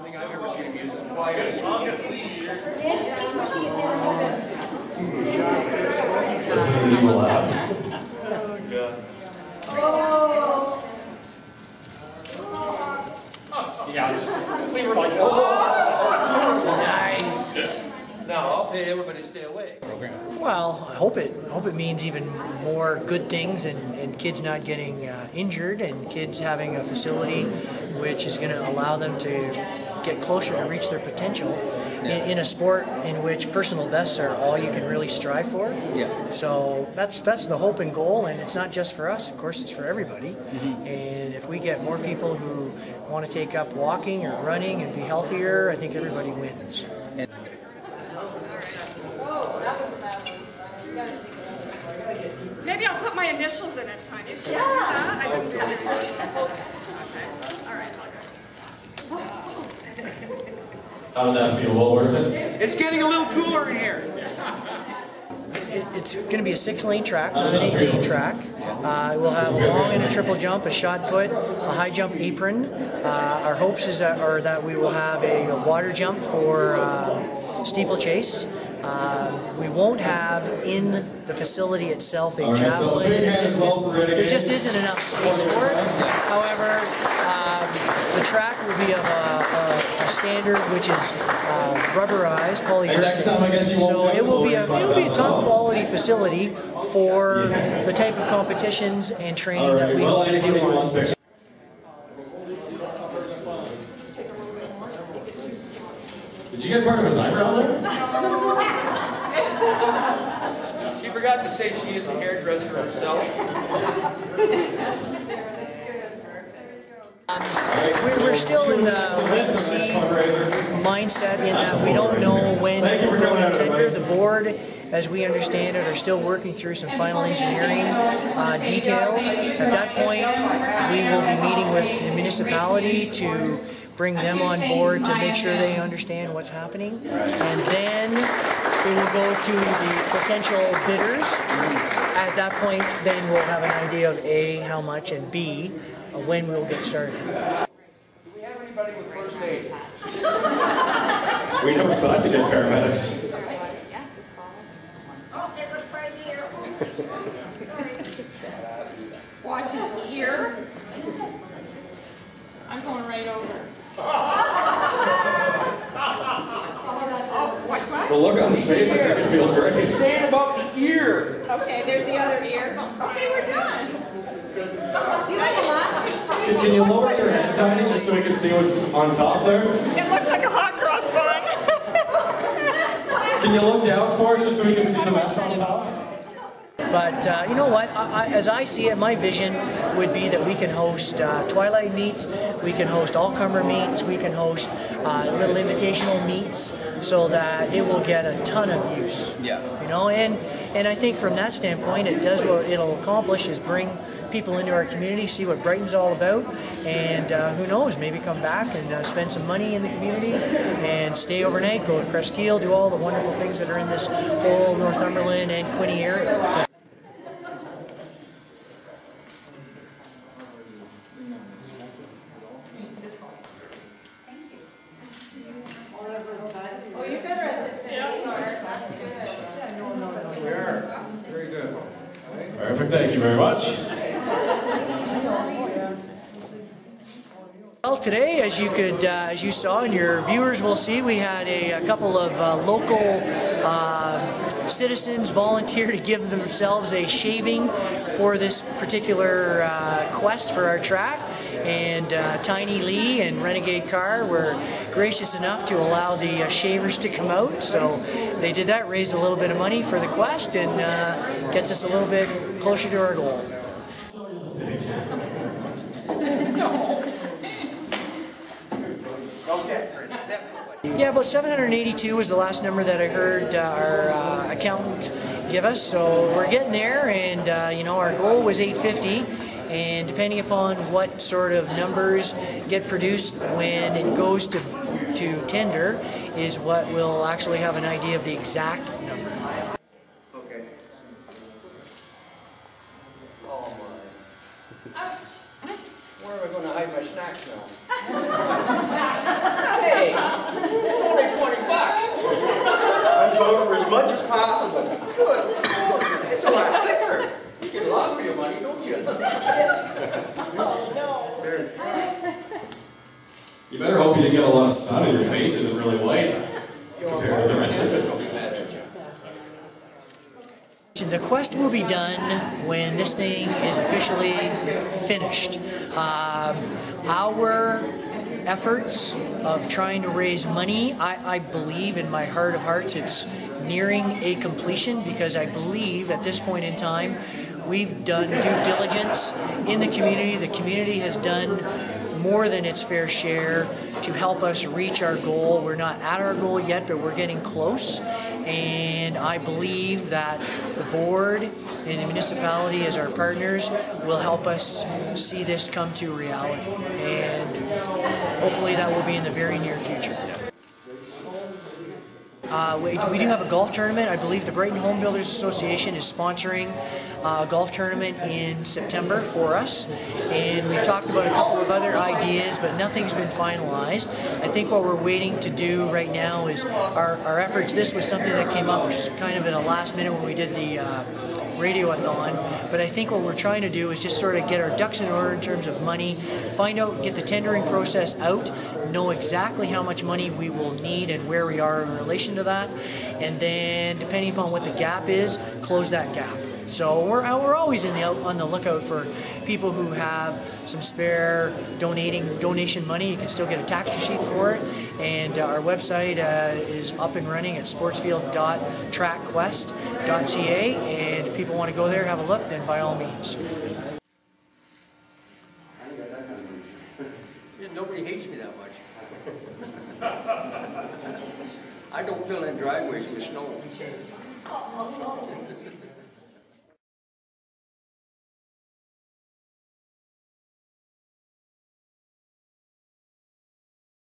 don't think I've ever seen him use as quiet as he Yeah, we were like, oh, nice. Now I'll pay everybody to stay away. Well, I hope it means even more good things and kids not getting injured and kids having a facility which is going to allow them to get closer to reach their potential in a sport in which personal bests are all you can really strive for. Yeah. So that's the hope and goal, and it's not just for us. Of course, it's for everybody. Mm-hmm. And if we get more people who want to take up walking or running and be healthier, I think everybody wins. Maybe I'll put my initials in it, Tanya. Should I do that? I didn't do that. Okay. All right. How did that feel? Well worth it? It's getting a little cooler in here. It's going to be a 6-lane track, not an 8-lane track. We'll have a long and a triple jump, a shot put, a high jump apron. Our hopes are that we will have a water jump for steeplechase. We won't have in the facility itself a javelin and a discus. There just isn't enough space for it. However, the track will be of a standard which is rubberized polyurethane. So it will be a top quality facility for the type of competitions and training that we hope to do on it. Did you get part of his eyebrow there? She forgot to say she is a hairdresser herself. We're still in the wait-and-see mindset in that we don't know when we're going to tender. The board, as we understand it, are still working through some final engineering details. At that point, we will be meeting with the municipality to bring them on board to make sure they understand what's happening. And then we will go to the potential bidders. At that point, then we'll have an idea of A, how much, and B, when we'll get started. Do we have anybody with first aid? We never thought to get paramedics. Oh, it was right here. Watch his ear. I'm going right over. The look on his face, I think it feels great. Saying about the ear. Okay, there's the other ear. Okay, we're done. Do you have a lot? Can you lower your head tiny just so we can see what's on top there? It looks like a hot cross bun. Can you look down for us just so we can see the mesh on top? But you know what, as I see it, my vision would be that we can host twilight meets, we can host all-comer meets, we can host little invitational meets, so that it will get a ton of use. Yeah. You know, and I think from that standpoint, it does what it'll accomplish is bring people into our community, see what Brighton's all about, and who knows, maybe come back and spend some money in the community and stay overnight, go to Presqu'île, do all the wonderful things that are in this whole Northumberland and Quinte area. Oh, you better at this thing. That's good. We are. Very good. Perfect, thank you very much. Well, today, as you saw and your viewers will see, we had a couple of local citizens volunteer to give themselves a shaving for this particular quest for our track. And Tiny Lee and Renegade Car were gracious enough to allow the shavers to come out. So they did that, raised a little bit of money for the quest, and gets us a little bit closer to our goal. Yeah, about 782 was the last number that I heard our accountant give us. So we're getting there, and you know, our goal was 850. And depending upon what sort of numbers get produced when it goes to tender is what we'll actually have an idea of the exact number. Okay. Oh my. Where am I going to hide my snacks now? Hey, much as possible. Good. It's a lot quicker. You get a lot for your money, don't you? You better hope you didn't get a lot of sun and your face isn't really white compared to the rest of it. The quest will be done when this thing is officially finished. Our efforts of trying to raise money, I believe in my heart of hearts it's nearing a completion, because I believe at this point in time we've done due diligence in the community. The community has done more than its fair share to help us reach our goal. We're not at our goal yet, but we're getting close. And I believe that the board and the municipality as our partners will help us see this come to reality. And hopefully that will be in the very near future. We do have a golf tournament. I believe the Brighton Home Builders Association is sponsoring a golf tournament in September for us. And we've talked about a couple of other ideas, but nothing's been finalized. I think what we're waiting to do right now is our efforts. This was something that came up kind of in the last minute when we did the radioathon, but I think what we're trying to do is just sort of get our ducks in order in terms of money, find out, get the tendering process out, know exactly how much money we will need and where we are in relation to that, and then depending upon what the gap is, close that gap. So we're always on the lookout for people who have some spare donation money. You can still get a tax receipt for it, and our website is up and running at sportsfield.trackquest.ca, and if people want to go there, have a look, then by all means. Nobody hates me that much. I don't fill in driveways with snow.